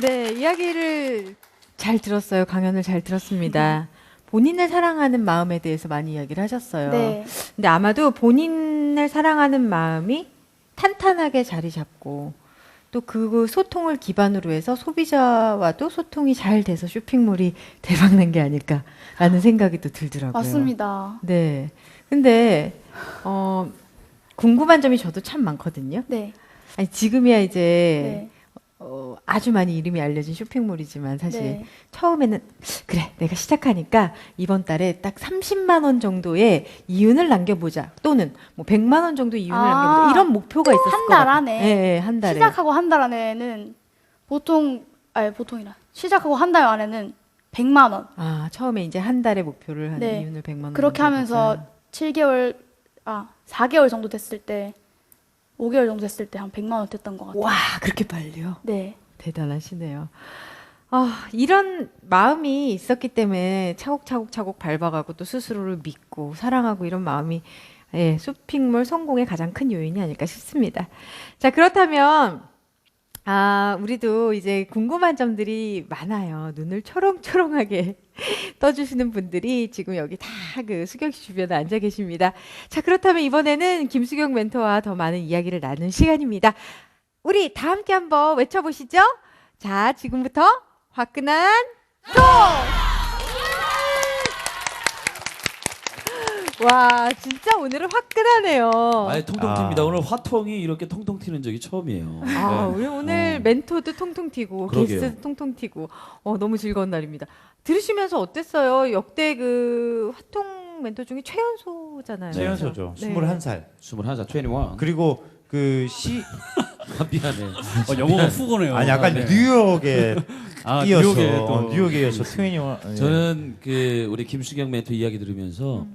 네, 이야기를 잘 들었어요. 강연을 잘 들었습니다. 본인을 사랑하는 마음에 대해서 많이 이야기를 하셨어요. 네. 근데 아마도 본인을 사랑하는 마음이 탄탄하게 자리 잡고 또 그 소통을 기반으로 해서 소비자와도 소통이 잘 돼서 쇼핑몰이 대박난 게 아닐까라는 생각이 또 들더라고요. 맞습니다. 네. 근데 궁금한 점이 저도 참 많거든요. 네. 아니 지금이야 이제 네. 아주 많이 이름이 알려진 쇼핑몰이지만 사실 네. 처음에는 그래 내가 시작하니까 이번 달에 딱 30만 원 정도의 이윤을 남겨보자 또는 뭐 100만 원 정도 이윤을 남겨보자 이런 목표가 있었을 한 것 달 같아요. 안에 네, 한 달에. 시작하고 한 달 안에는 보통이라 시작하고 한 달 안에는 100만 원. 아 처음에 이제 한 달에 목표를 한 네. 이윤을 100만 원 그렇게 하면서 4개월 정도 됐을 때 5개월 정도 됐을 때 한 100만 원 됐던 것 같아요. 와 그렇게 빨리요? 네. 대단하시네요. 이런 마음이 있었기 때문에 차곡차곡 밟아가고 또 스스로를 믿고 사랑하고 이런 마음이 쇼핑몰 성공의 가장 큰 요인이 아닐까 싶습니다. 자, 그렇다면 우리도 이제 궁금한 점들이 많아요. 눈을 초롱초롱하게 떠주시는 분들이 지금 여기 다 그 수경 씨 주변에 앉아 계십니다. 자, 그렇다면 이번에는 김수경 멘토와 더 많은 이야기를 나눈 시간입니다. 우리 다 함께 한번 외쳐보시죠. 자, 지금부터 화끈한 와, 진짜 오늘은 화끈하네요. 아예 통통 튑니다. 오늘 화통이 이렇게 통통 튀는 적이 처음이에요. 우리 오늘 멘토도 통통 튀고 그러게요. 게스트도 통통 튀고 너무 즐거운 날입니다. 들으시면서 어땠어요? 역대 그 화통 멘토 중에 최연소잖아요. 최연소죠. 네. 21살. 21살, 21. 그리고 미안해. 영어가 훅 오네요. 아니 약간 네. 뉴욕에 뛰어서 뉴욕에 또 뉴욕에서 21. 저는 그 우리 김수경 멘토 이야기 들으면서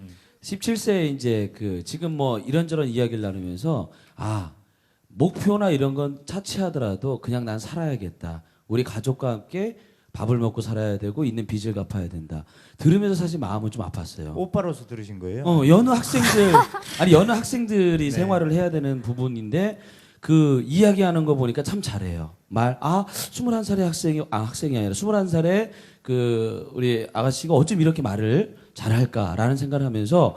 17세에 이제 지금 뭐 이런저런 이야기를 나누면서 목표나 이런 건 차치하더라도 그냥 난 살아야겠다. 우리 가족과 함께 밥을 먹고 살아야 되고 있는 빚을 갚아야 된다. 들으면서 사실 마음은 좀 아팠어요. 오빠로서 들으신 거예요? 여느 학생들이 생활을 해야 되는 부분인데 그 이야기하는 거 보니까 참 잘해요. 21살의 학생이 아니라 21살의 그 우리 아가씨가 어쩜 이렇게 말을 잘할까라는 생각을 하면서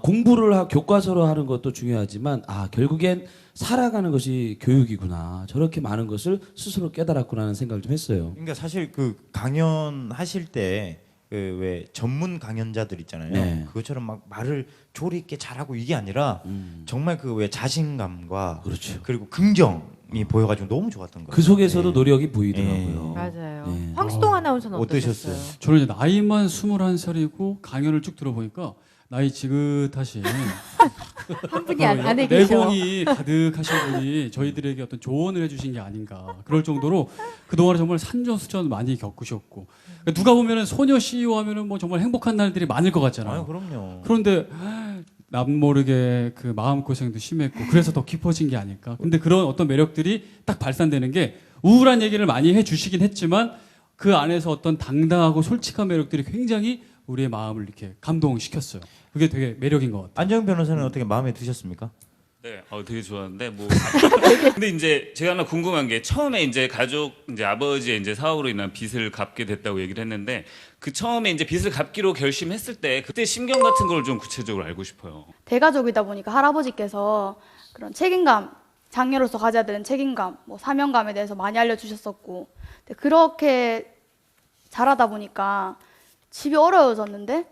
공부를 교과서로 하는 것도 중요하지만 결국엔 살아가는 것이 교육이구나. 저렇게 많은 것을 스스로 깨달았구나라는 생각을 좀 했어요. 그러니까 사실 그 강연 하실 때 그 왜 전문 강연자들 있잖아요. 네. 그것처럼 막 말을 조리 있게 잘하고 이게 아니라 정말 그 왜 자신감과 그렇죠. 그리고 긍정이 보여가지고 너무 좋았던 거예요. 그 속에서도 네. 노력이 보이더라고요. 맞아요. 네. 황수동 아나운서는 어떠셨어요? 어떠셨어요? 저는 이제 나이만 21살이고 강연을 쭉 들어보니까 나이 지긋하신 한 분이 안에 계셔. 내공이 가득하신 분이 저희들에게 어떤 조언을 해주신 게 아닌가 그럴 정도로 그동안에 정말 산전수전 많이 겪으셨고 그러니까 누가 보면은 소녀 CEO 하면은 뭐 정말 행복한 날들이 많을 것 같잖아요. 그럼요. 그런데 남 모르게 그 마음 고생도 심했고 그래서 더 깊어진 게 아닐까. 근데 그런 어떤 매력들이 딱 발산되는 게 우울한 얘기를 많이 해주시긴 했지만 그 안에서 어떤 당당하고 솔직한 매력들이 굉장히 우리의 마음을 이렇게 감동시켰어요. 그게 되게 매력인 것 같아요. 안정 변호사는 어떻게 마음에 드셨습니까? 네, 되게 좋았는데 근데 이제 제가 하나 궁금한 게 처음에 이제 가족 이제 아버지의 이제 사업으로 인한 빚을 갚게 됐다고 얘기를 했는데 그 처음에 이제 빚을 갚기로 결심했을 때 그때 심경 같은 걸 좀 구체적으로 알고 싶어요. 대가족이다 보니까 할아버지께서 그런 책임감, 장녀로서 가져야 되는 책임감, 뭐 사명감에 대해서 많이 알려주셨었고 근데 그렇게 자라다 보니까 집이 어려워졌는데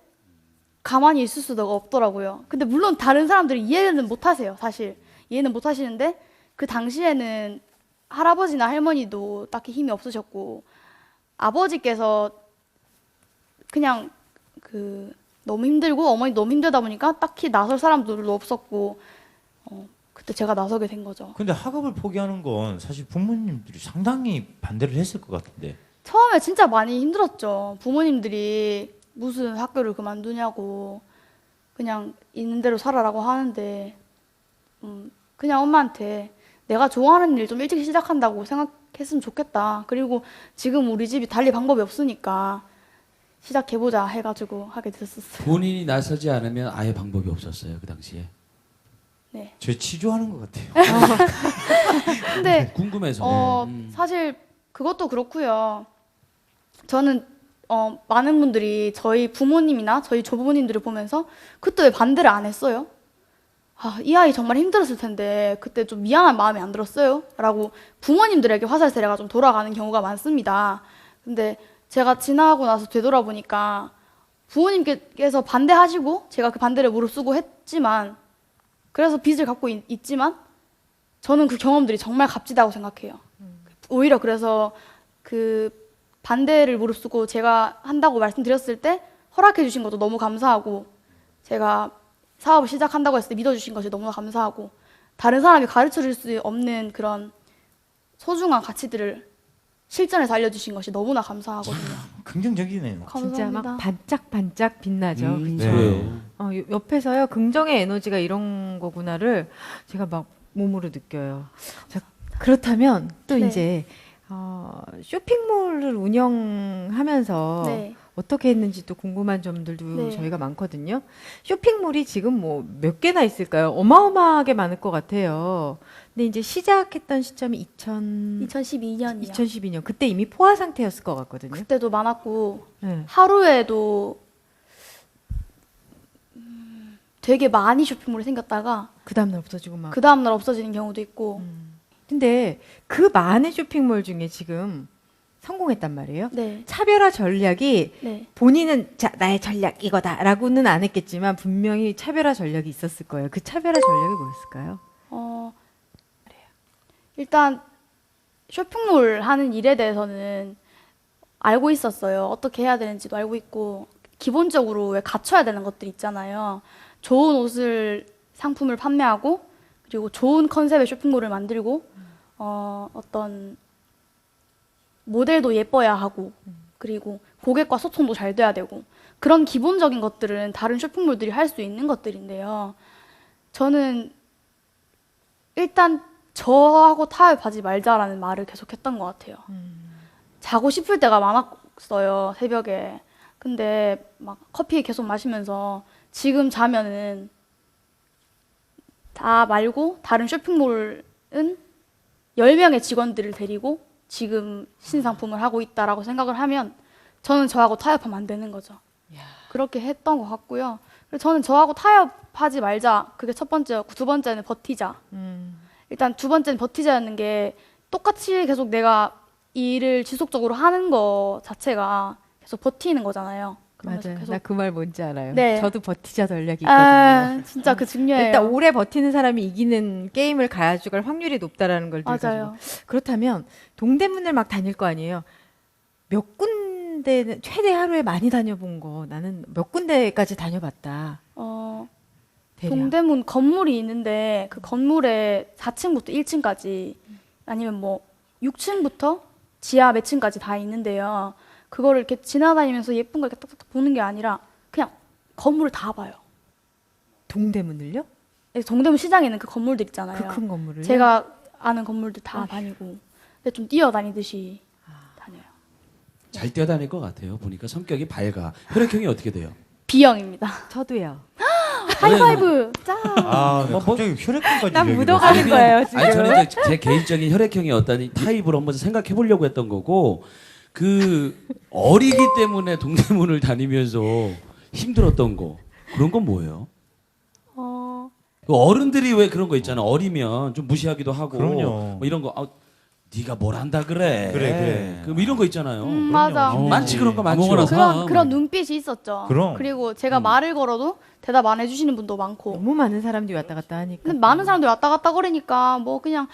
가만히 있을 수가 없더라고요. 근데 물론 다른 사람들이 이해는 못하세요. 사실 이해는 못하시는데 그 당시에는 할아버지나 할머니도 딱히 힘이 없으셨고 아버지께서 그냥 너무 힘들고 어머니 너무 힘들다 보니까 딱히 나설 사람들도 없었고 그때 제가 나서게 된 거죠. 근데 학업을 포기하는 건 사실 부모님들이 상당히 반대를 했을 것 같은데. 처음에 진짜 많이 힘들었죠. 부모님들이 무슨 학교를 그만두냐고 그냥 있는 대로 살아라고 하는데 그냥 엄마한테 내가 좋아하는 일 좀 일찍 시작한다고 생각했으면 좋겠다. 그리고 지금 우리 집이 달리 방법이 없으니까 시작해보자 해가지고 하게 됐었어요. 본인이 나서지 않으면 아예 방법이 없었어요. 그 당시에. 네. 저 치조하는 것 같아요. 근데 궁금해서. 사실 그것도 그렇고요. 저는 많은 분들이 저희 부모님이나 저희 조부모님들을 보면서 그때 왜 반대를 안 했어요? 아, 이 아이 정말 힘들었을 텐데 그때 좀 미안한 마음이 안 들었어요? 라고 부모님들에게 화살 세례가 좀 돌아가는 경우가 많습니다. 근데 제가 지나고 나서 되돌아보니까 부모님께서 반대하시고 제가 그 반대를 무릅쓰고 했지만 그래서 빚을 갖고 있지만 저는 그 경험들이 정말 값지다고 생각해요. 오히려 그래서 그 반대를 무릅쓰고 제가 한다고 말씀드렸을 때 허락해 주신 것도 너무 감사하고 제가 사업을 시작한다고 했을 때 믿어주신 것이 너무나 감사하고 다른 사람이 가르쳐줄 수 없는 그런 소중한 가치들을 실전에서 알려주신 것이 너무나 감사하거든요. 긍정적이네요. 진짜 막 감사합니다. 반짝반짝 빛나죠. 그쵸? 네. 그래요. 옆에서요 긍정의 에너지가 이런 거구나를 제가 막 몸으로 느껴요. 자, 그렇다면 또 네. 이제 쇼핑몰을 운영하면서 네. 어떻게 했는지 또 궁금한 점들도 네. 저희가 많거든요. 쇼핑몰이 지금 뭐 몇 개나 있을까요? 어마어마하게 많을 것 같아요. 근데 이제 시작했던 시점이 2012년이요. 2012년. 그때 이미 포화 상태였을 것 같거든요. 그때도 많았고 네. 하루에도 되게 많이 쇼핑몰이 생겼다가 그 다음날 없어지고 막. 그 다음날 없어지는 경우도 있고 근데 그 많은 쇼핑몰 중에 지금 성공했단 말이에요. 네. 차별화 전략이 네. 본인은 자, 나의 전략 이거다라고는 안 했겠지만 분명히 차별화 전략이 있었을 거예요. 그 차별화 전략이 뭐였을까요? 일단 쇼핑몰 하는 일에 대해서는 알고 있었어요. 어떻게 해야 되는지도 알고 있고 기본적으로 왜 갖춰야 되는 것들 있잖아요. 좋은 옷을 상품을 판매하고 그리고 좋은 컨셉의 쇼핑몰을 만들고 어떤 모델도 예뻐야 하고 그리고 고객과 소통도 잘 돼야 되고 그런 기본적인 것들은 다른 쇼핑몰들이 할 수 있는 것들인데요. 저는 일단 저하고 타협하지 말자라는 말을 계속 했던 것 같아요. 자고 싶을 때가 많았어요, 새벽에. 근데 막 커피 계속 마시면서 지금 자면은 다 말고 다른 쇼핑몰은 10명의 직원들을 데리고 지금 신상품을 하고 있다라고 생각을 하면 저는 저하고 타협하면 안 되는 거죠. 그렇게 했던 것 같고요. 그래서 저는 저하고 타협하지 말자. 그게 첫 번째였고 두 번째는 버티자. 일단 두 번째는 버티자였는 게 똑같이 계속 내가 이 일을 지속적으로 하는 거 자체가 계속 버티는 거잖아요. 그러면서 맞아요. 계속 나 그 말 뭔지 알아요. 네. 저도 버티자 전략이 있거든요. 진짜 그 중요해요. 일단 오래 버티는 사람이 이기는 게임을 가져갈 확률이 높다라는 걸 들어가지고. 맞아요. 그렇다면 동대문을 막 다닐 거 아니에요. 몇 군데는 최대 하루에 많이 다녀본 거 나는 몇 군데까지 다녀봤다. 대략. 동대문 건물이 있는데 그 건물에 4층부터 1층까지 아니면 뭐 6층부터 지하 몇 층까지 다 있는데요. 그거를 이렇게 지나다니면서 예쁜 걸 이렇게 딱딱 보는 게 아니라 그냥 건물을 다 봐요. 동대문을요? 동대문 시장에 있는 그 건물들 있잖아요. 그 큰 건물을. 제가 아는 건물들 다 다니고 근데 좀 뛰어다니듯이 다녀요. 잘 뛰어다닐 것 같아요. 보니까 성격이 밝아. 혈액형이 어떻게 돼요? B형입니다. 저도요. 하이파이브! 짠! 아, 네, 뭐, 갑자기 혈액형까지 난 얘기를 묻어가는 하시네. 거예요 지금. 아니 저는 이제 제 개인적인 혈액형이 어떤 타입을 한번 생각해 보려고 했던 거고 그 어리기 때문에 동대문을 다니면서 힘들었던 거 그런 건 뭐예요? 그 어른들이 왜 그런 거 있잖아. 어리면 좀 무시하기도 하고 그럼요. 뭐 이런 거 네가 뭘 한다 그래. 그래. 뭐 이런 거 있잖아요. 맞아. 많지 그런 거 많죠. 아무거나 사. 그런 눈빛이 있었죠. 그럼. 그리고 제가 말을 걸어도 대답 안 해주시는 분도 많고. 너무 많은 사람들이 왔다 갔다 하니까. 근데 많은 사람들이 왔다 갔다 거리니까 뭐 그냥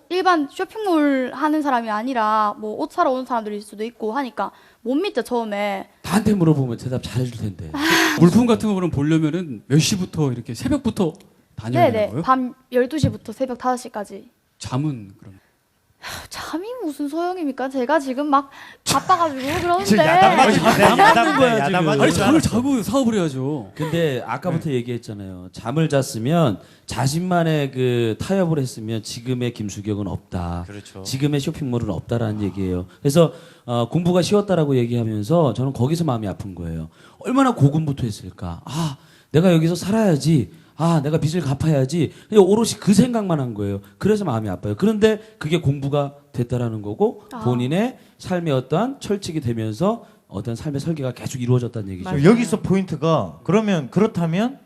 일반 쇼핑몰 하는 사람이 아니라 뭐 옷 사러 오는 사람들일 수도 있고 하니까 못 믿죠 처음에. 나한테 물어보면 대답 잘해줄 텐데. 물품 같은 거 그럼 보려면은 몇 시부터 이렇게 새벽부터 다녀야 되는 네네. 거예요? 밤 12시부터 새벽 5시까지. 잠은 그럼 잠이 무슨 소용입니까? 제가 지금 막 바빠가지고 그러는데. 지금 야단맞은 거야, 지금. 야단맞은 아니 잠을 자고 사업을 해야죠. 근데 아까부터 얘기했잖아요. 잠을 잤으면 자신만의 그 타협을 했으면 지금의 김수경은 없다. 그렇죠. 지금의 쇼핑몰은 없다라는 얘기예요. 그래서 공부가 쉬웠다라고 얘기하면서 저는 거기서 마음이 아픈 거예요. 얼마나 고군부터 했을까. 아, 내가 여기서 살아야지. 아, 내가 빚을 갚아야지. 그냥 오롯이 그 생각만 한 거예요. 그래서 마음이 아파요. 그런데 그게 공부가 됐다라는 거고 아. 본인의 삶의 어떠한 철칙이 되면서 어떤 삶의 설계가 계속 이루어졌다는 얘기죠. 맞아요. 여기서 포인트가 그렇다면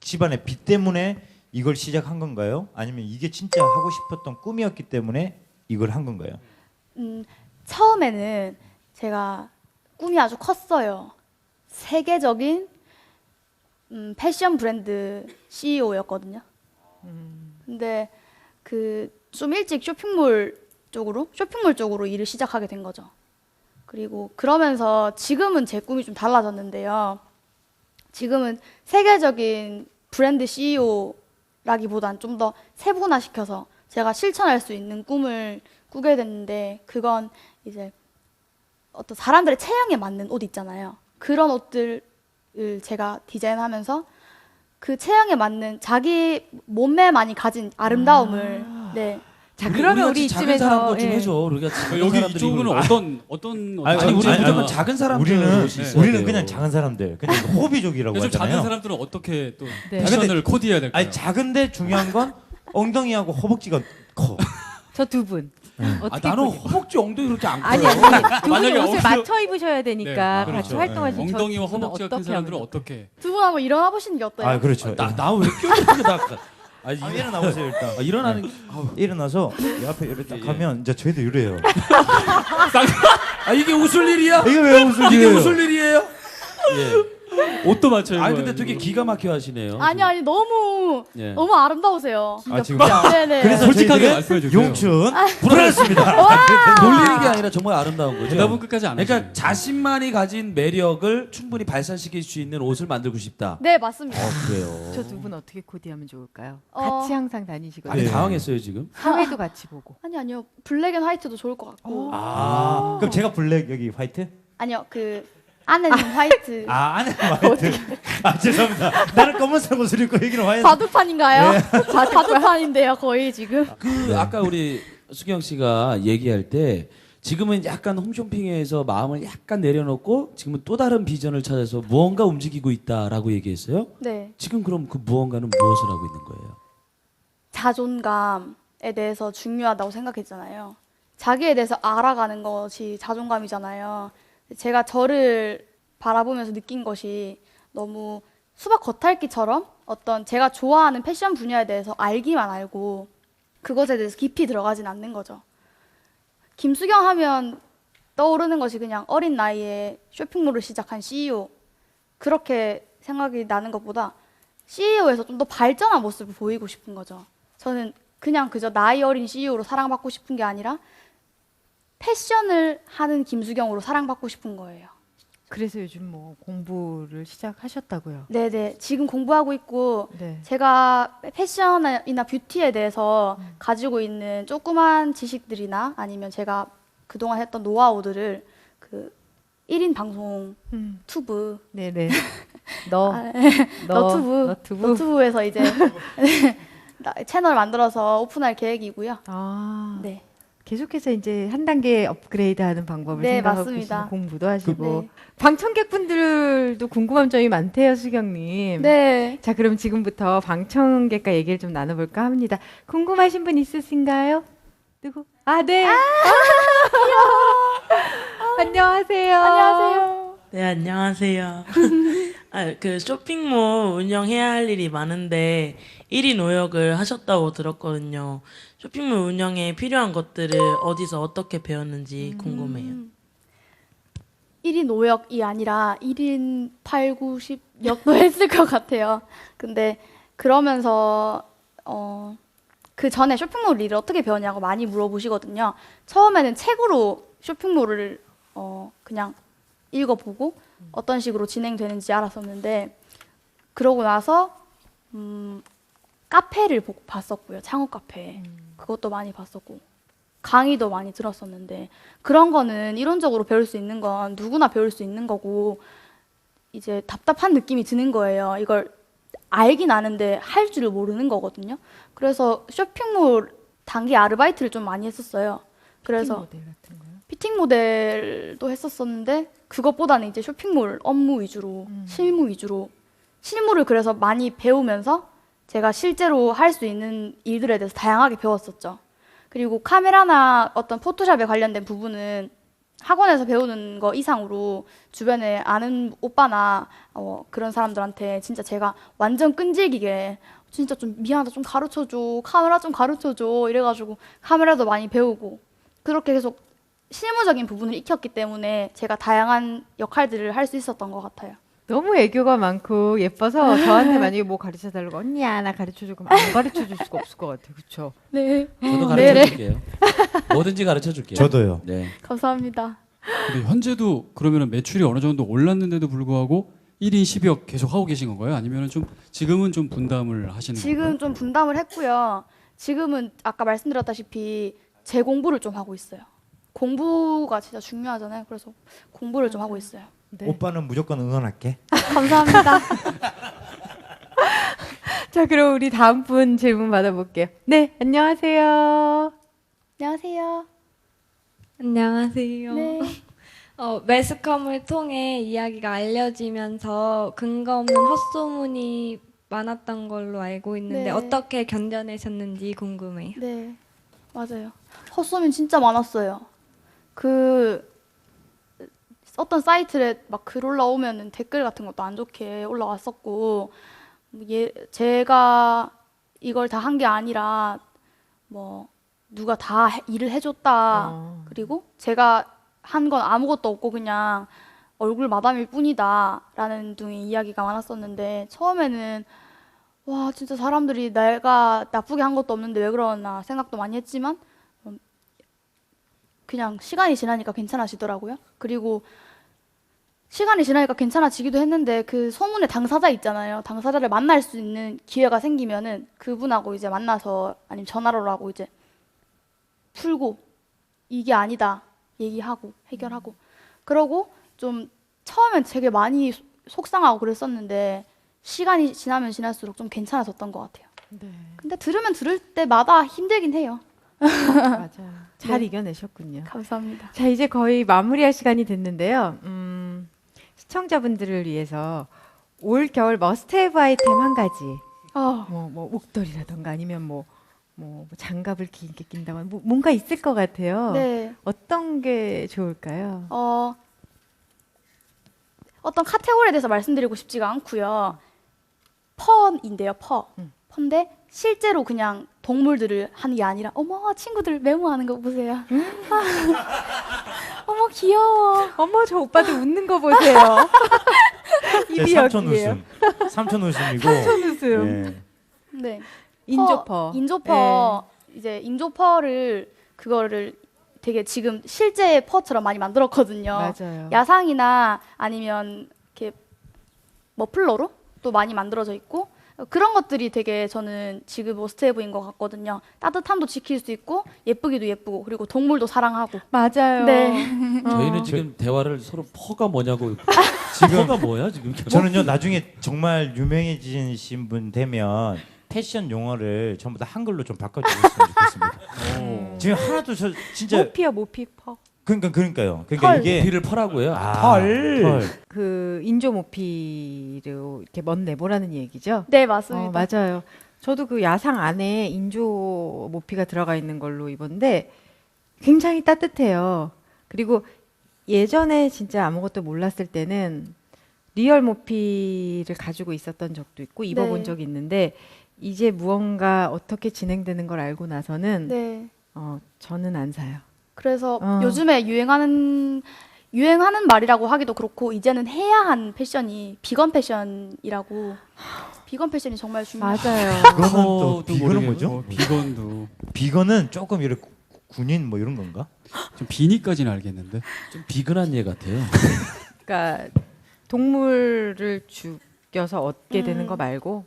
집안의 빚 때문에 이걸 시작한 건가요? 아니면 이게 진짜 하고 싶었던 꿈이었기 때문에 이걸 한 건가요? 처음에는 제가 꿈이 아주 컸어요. 세계적인 패션 브랜드 CEO였거든요. 근데 그 좀 일찍 쇼핑몰 쪽으로 일을 시작하게 된 거죠. 그리고 그러면서 지금은 제 꿈이 좀 달라졌는데요. 지금은 세계적인 브랜드 CEO라기보단 좀 더 세분화시켜서 제가 실천할 수 있는 꿈을 꾸게 됐는데, 그건 이제 어떤 사람들의 체형에 맞는 옷 있잖아요. 그런 옷들을 제가 디자인하면서 그 체형에 맞는 자기 몸매 많이 가진 아름다움을 네. 자, 그러면 우리 작은 사람 이쯤에서 것좀 해줘. 우리가 작은 여기 사람들이 이쪽은 이걸- 어떤 아니, 아니, 우리 아니, 무조건 아니, 작은 사람들 우리는 옷이 있어야 우리는 돼요. 그냥 작은 사람들, 그냥 호비족이라고 그래서 하잖아요. 작은 사람들은 어떻게 또 네. 패션을 코디해야 될까요? 아니 작은데 중요한 건 엉덩이하고 허벅지가 커. 저 두 분. 아, 어떻게 나는 꾸리- 허벅지 엉덩이 그렇게 안 커요. 아니 두 분이 만약에 옷을 엉덩이- 맞춰 입으셔야 되니까 네, 같이 그렇죠. 활동하신 저 엉덩이와 두 분은 허벅지가 큰 어떻게 사람들은 하면 어떻게? 두 분 한번 일어나 보시는 게 어때요? 아 그렇죠. 나왜 끼어들게 나. 아니, 일어나 보세요 일단. 일어나는 아우. 일어나서 이 앞에 이렇게 딱 하면 이제 저희도 이래요. 아 이게 웃을 일이야? 이게 왜 웃을 이게 일이에요? 웃을 일이에요? 예. 옷도 맞춰 입어요. 아니 근데 되게 기가 막혀 하시네요. 아니 너무 예. 너무 아름다우세요. 아 지금 네네. 그래서 솔직하게 저희들은 말씀해 주세요. 용춘 불안했습니다. 놀리는 게 아니라 정말 아름다운 거죠. 대답은 끝까지 안 그러니까 하시네요. 자신만이 가진 매력을 충분히 발산시킬 수 있는 옷을 만들고 싶다. 네 맞습니다. 그래요. 저 두 분 어떻게 코디하면 좋을까요? 어. 같이 항상 다니시거든요. 아니 네. 당황했어요 지금. 사회도 같이 보고. 아니요 블랙 앤 화이트도 좋을 것 같고. 아 그럼 제가 블랙 여기 화이트? 아니요 그 안에는 화이트. 아 안에 화이트. 아 죄송합니다. 나는 검은색 옷을 입고 여기는 화이트. 바둑판인가요? 바둑판인데요 거의 지금. 그 아까 우리 수경 씨가 얘기할 때 지금은 약간 홈쇼핑에서 마음을 약간 내려놓고 지금은 또 다른 비전을 찾아서 무언가 움직이고 있다라고 얘기했어요. 네 지금 그럼 그 무언가는 무엇을 하고 있는 거예요? 자존감에 대해서 중요하다고 생각했잖아요. 자기에 대해서 알아가는 것이 자존감이잖아요. 제가 저를 바라보면서 느낀 것이 너무 수박 겉핥기처럼 어떤 제가 좋아하는 패션 분야에 대해서 알기만 알고 그것에 대해서 깊이 들어가진 않는 거죠. 김수경 하면 떠오르는 것이 그냥 어린 나이에 쇼핑몰을 시작한 CEO. 그렇게 생각이 나는 것보다 CEO에서 좀 더 발전한 모습을 보이고 싶은 거죠. 저는 그냥 그저 나이 어린 CEO로 사랑받고 싶은 게 아니라 패션을 하는 김수경으로 사랑받고 싶은 거예요. 그래서 요즘 뭐 공부를 시작하셨다고요. 네네. 지금 공부하고 있고 네. 제가 패션이나 뷰티에 대해서 가지고 있는 조그만 지식들이나 아니면 제가 그동안 했던 노하우들을 그 1인 방송 투브 네네. 아, 너튜브 너튜브. 너튜브에서 이제 채널 만들어서 오픈할 계획이고요. 아. 네. 계속해서 이제 한 단계 업그레이드하는 방법을 네, 생각하고 맞습니다. 계시고 공부도 하시고 네. 방청객분들도 궁금한 점이 많대요, 수경님. 네. 자, 그럼 지금부터 방청객과 얘기를 좀 나눠볼까 합니다. 궁금하신 분 있으신가요? 누구? 아, 네. 안녕하세요. 안녕하세요. 네, 안녕하세요. 그 쇼핑몰 운영해야 할 일이 많은데 1인 노역을 하셨다고 들었거든요. 쇼핑몰 운영에 필요한 것들을 어디서 어떻게 배웠는지 궁금해요. 1인 5역이 아니라 1인 8, 9, 10역도 했을 것 같아요. 근데 그러면서 그 전에 쇼핑몰 일을 어떻게 배웠냐고 많이 물어보시거든요. 처음에는 책으로 쇼핑몰을 그냥 읽어보고 어떤 식으로 진행되는지 알았었는데 그러고 나서 카페를 봤었고요. 창업 카페. 그것도 많이 봤었고 강의도 많이 들었었는데 그런 거는 이론적으로 배울 수 있는 건 누구나 배울 수 있는 거고 이제 답답한 느낌이 드는 거예요. 이걸 알긴 아는데 할 줄을 모르는 거거든요. 그래서 쇼핑몰 단기 아르바이트를 좀 많이 했었어요. 그래서 모델 같은 거요? 피팅 모델도 했었었는데 그것보다는 이제 쇼핑몰 업무 위주로 실무 위주로 실무를 그래서 많이 배우면서 제가 실제로 할 수 있는 일들에 대해서 다양하게 배웠었죠. 그리고 카메라나 어떤 포토샵에 관련된 부분은 학원에서 배우는 거 이상으로 주변에 아는 오빠나 그런 사람들한테 진짜 제가 완전 끈질기게 진짜 좀 미안하다, 좀 가르쳐줘, 카메라 좀 가르쳐줘 이래가지고 카메라도 많이 배우고 그렇게 계속 실무적인 부분을 익혔기 때문에 제가 다양한 역할들을 할 수 있었던 것 같아요. 너무 애교가 많고 예뻐서 저한테 만약에 뭐 가르쳐 달라고 언니야 나 가르쳐 줘 그럼 안 가르쳐 줄 수가 없을 것 같아요. 그렇죠? 네, 저도 가르쳐 줄게요. 뭐든지 가르쳐 줄게요. 저도요. 네. 감사합니다. 근데 현재도 그러면 매출이 어느 정도 올랐는데도 불구하고 1인 12역 계속 하고 계신 건가요? 아니면 좀 지금은 좀 분담을 하시는 건가요? 지금 좀 분담을 했고요. 지금은 아까 말씀드렸다시피 재공부를 좀 하고 있어요. 공부가 진짜 중요하잖아요. 그래서 공부를 좀 하고 있어요. 네. 오빠는 무조건 응원할게. 감사합니다. 자, 그럼 우리 다음 분 질문 받아볼게요. 네, 안녕하세요. 안녕하세요. 안녕하세요. 네. 매스컴을 통해 이야기가 알려지면서 근거 없는 헛소문이 많았던 걸로 알고 있는데 네. 어떻게 견뎌내셨는지 궁금해요. 네, 맞아요. 헛소문 진짜 많았어요. 어떤 사이트에 막 글 올라오면은 댓글 같은 것도 안 좋게 올라왔었고, 제가 이걸 다 한 게 아니라 뭐 누가 다 일을 해줬다. 그리고 제가 한 건 아무것도 없고 그냥 얼굴 마담일 뿐이다라는 등의 이야기가 많았었는데 처음에는 와 진짜 사람들이 내가 나쁘게 한 것도 없는데 왜 그러나 생각도 많이 했지만 그냥 시간이 지나니까 괜찮아지더라고요. 그리고 시간이 지나니까 괜찮아지기도 했는데 그 소문의 당사자 있잖아요. 당사자를 만날 수 있는 기회가 생기면은 그분하고 이제 만나서 아니면 전화로라고 이제 풀고 이게 아니다 얘기하고 해결하고 그러고 좀 처음엔 되게 많이 속상하고 그랬었는데 시간이 지나면 지날수록 좀 괜찮아졌던 것 같아요. 네. 근데 들으면 들을 때마다 힘들긴 해요. 맞아요. 잘 네. 이겨내셨군요. 감사합니다. 자, 이제 거의 마무리할 시간이 됐는데요. 시청자분들을 위해서 올 겨울 머스트헤브 아이템 한 가지. 뭐 목도리라던가 아니면 뭐 장갑을 길게 낀다거나 뭔가 있을 것 같아요. 네. 어떤 게 좋을까요? 어떤 카테고리에 대해서 말씀드리고 싶지가 않고요. 펀인데요, 퍼. 펀데 실제로 그냥 동물들을 하는 게 아니라 어머 친구들 메모하는 거 보세요. 어머 귀여워. 어머 저 오빠들 웃는 거 보세요. 입이 삼촌 여기예요. 웃음. 삼촌 웃음이고. 삼촌 웃음. 예. 네. 인조퍼. 인조퍼. 이제 인조퍼를 그거를 되게 지금 실제 퍼처럼 많이 만들었거든요. 맞아요. 야상이나 아니면 이렇게 머플러로 또 많이 만들어져 있고 그런 것들이 되게 저는 지금 머스트헤브인 것 같거든요. 따뜻함도 지킬 수 있고 예쁘기도 예쁘고 그리고 동물도 사랑하고. 맞아요. 네. 저희는 지금 대화를 서로 퍼가 뭐냐고 지금 퍼가 뭐야 지금? 저는요 나중에 정말 유명해지신 분 되면 패션 용어를 전부 다 한글로 좀 바꿔주셨으면 좋겠습니다. 지금 하나도 저 진짜 모피요 모피퍼. 그러니까요. 그러니까 털. 이게 모피를 퍼라고요. 털. 그 인조 모피로 이렇게 멋내보라는 얘기죠. 네, 맞습니다. 맞아요. 저도 그 야상 안에 인조 모피가 들어가 있는 걸로 입었는데 굉장히 따뜻해요. 그리고 예전에 진짜 아무것도 몰랐을 때는 리얼 모피를 가지고 있었던 적도 있고 입어본 네. 적이 있는데 이제 무언가 어떻게 진행되는 걸 알고 나서는 네. 저는 안 사요. 그래서 요즘에 유행하는 말이라고 하기도 그렇고 이제는 해야 한 패션이 비건 패션이라고. 비건 패션이 정말 중요해요. 맞아요. 그거는 또 비건은 뭐죠? 비건도 비건은 조금 이렇게 군인 뭐 이런 건가? 좀 비니까지는 알겠는데. 좀 비근한 예 같아요. 그러니까 동물을 죽여서 얻게 되는 거 말고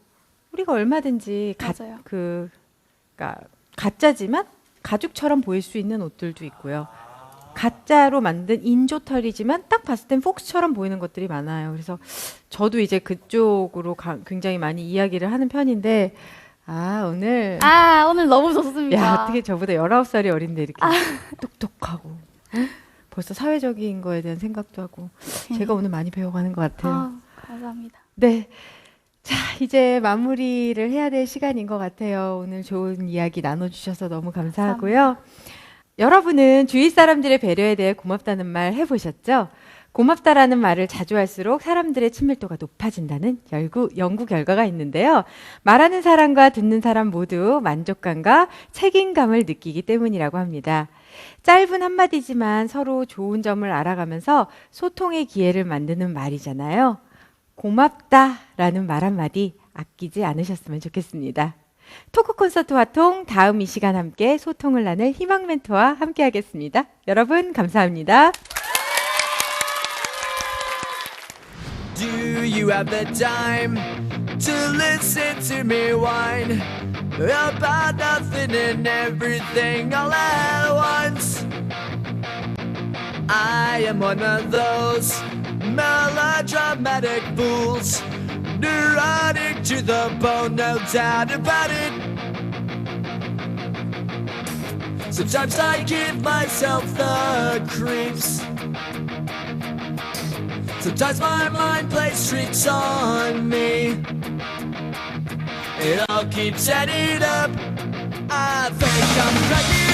우리가 얼마든지 맞아요. 그러니까 가짜지만 가죽처럼 보일 수 있는 옷들도 있고요. 가짜로 만든 인조털이지만 딱 봤을 땐 폭스처럼 보이는 것들이 많아요. 그래서 저도 이제 그쪽으로 굉장히 많이 이야기를 하는 편인데 오늘 오늘 너무 좋습니다. 야 어떻게 저보다 19살이 어린데 이렇게 똑똑하고 벌써 사회적인 거에 대한 생각도 하고 제가 오늘 많이 배워가는 것 같아요. 감사합니다. 네. 이제 마무리를 해야 될 시간인 것 같아요. 오늘 좋은 이야기 나눠주셔서 너무 감사하고요. 여러분은 주위 사람들의 배려에 대해 고맙다는 말 해보셨죠? 고맙다라는 말을 자주 할수록 사람들의 친밀도가 높아진다는 연구 결과가 있는데요. 말하는 사람과 듣는 사람 모두 만족감과 책임감을 느끼기 때문이라고 합니다. 짧은 한마디지만 서로 좋은 점을 알아가면서 소통의 기회를 만드는 말이잖아요. 고맙다라는 말 한마디 아끼지 않으셨으면 좋겠습니다. 토크 콘서트 화통 다음 이 시간 함께 소통을 나눌 희망 멘토와 함께 하겠습니다. 여러분 감사합니다. Do you have the time to listen to me whine about nothing and everything all at once? I am one of those melodramatic fools, neurotic to the bone, no doubt about it. Sometimes I give myself the creeps. Sometimes my mind plays tricks on me. It all keeps adding up. I think I'm cracking